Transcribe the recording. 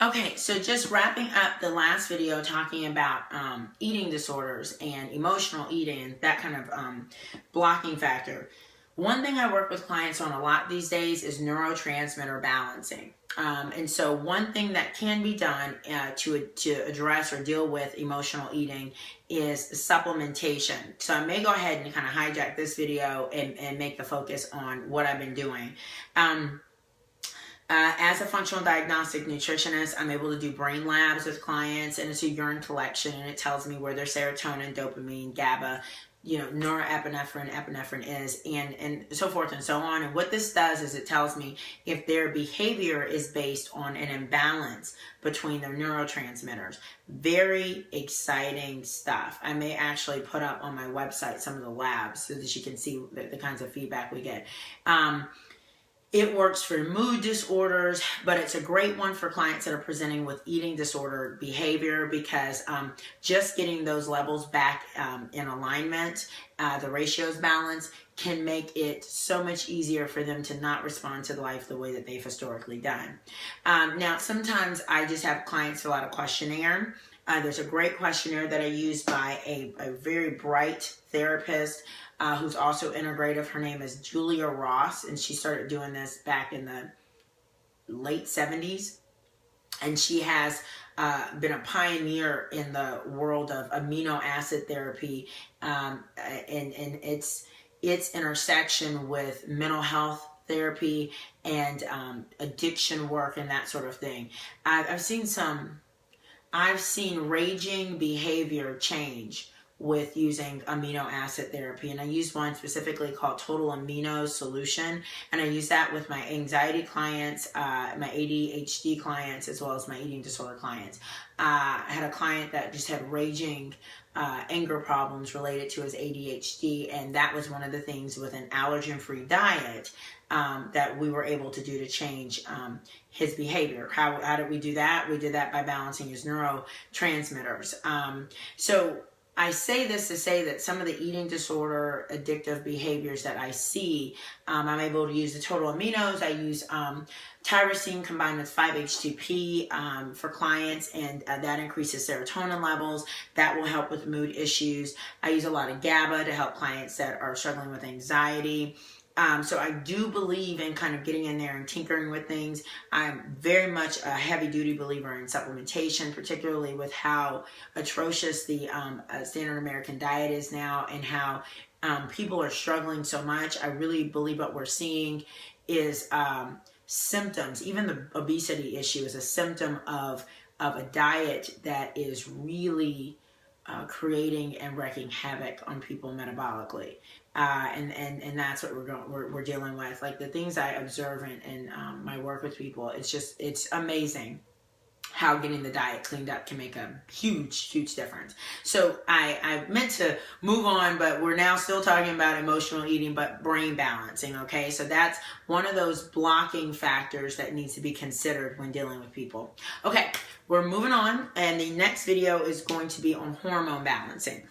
Okay, so just wrapping up the last video talking about eating disorders and emotional eating, that kind of blocking factor. One thing I work with clients on a lot these days is neurotransmitter balancing. And so one thing that can be done to address or deal with emotional eating is supplementation. So I may go ahead and kind of hijack this video and make the focus on what I've been doing. As a functional diagnostic nutritionist, I'm able to do brain labs with clients, and it's a urine collection, and it tells me where their serotonin, dopamine, GABA, norepinephrine, epinephrine is, and so forth and so on. And what this does is it tells me if their behavior is based on an imbalance between their neurotransmitters. Very exciting stuff. I may actually put up on my website some of the labs so that you can see the kinds of feedback we get. It works for mood disorders, but it's a great one for clients that are presenting with eating disorder behavior, because just getting those levels back in alignment, the ratios balanced, can make it so much easier for them to not respond to life the way that they've historically done. Now, sometimes I just have clients fill out a questionnaire. There's a great questionnaire that I use by a very bright therapist who's also integrative. Her name is Julia Ross, and she started doing this back in the late 70s. And she has been a pioneer in the world of amino acid therapy and its intersection with mental health therapy and addiction work and that sort of thing. I've seen raging behavior change with using amino acid therapy, and I use one specifically called Total Amino Solution, and I use that with my anxiety clients, my ADHD clients, as well as my eating disorder clients. I had a client that just had raging anger problems related to his ADHD, and that was one of the things with an allergen-free diet that we were able to do to change his behavior. How did we do that? We did that by balancing his neurotransmitters. So I say this to say that some of the eating disorder addictive behaviors that I see, I'm able to use the total aminos. I use tyrosine combined with 5-HTP for clients, and that increases serotonin levels. That will help with mood issues. I use a lot of GABA to help clients that are struggling with anxiety. So I do believe in kind of getting in there and tinkering with things. I'm very much a heavy-duty believer in supplementation, particularly with how atrocious the standard American diet is now, and how people are struggling so much. I really believe what we're seeing is symptoms. Even the obesity issue is a symptom of a diet that is really creating and wreaking havoc on people metabolically. And that's what we're dealing with. Like the things I observe in my work with people, it's amazing how getting the diet cleaned up can make a huge difference. So I meant to move on, but we're now still talking about emotional eating, but brain balancing, okay? So that's one of those blocking factors that needs to be considered when dealing with people. Okay, we're moving on, and the next video is going to be on hormone balancing.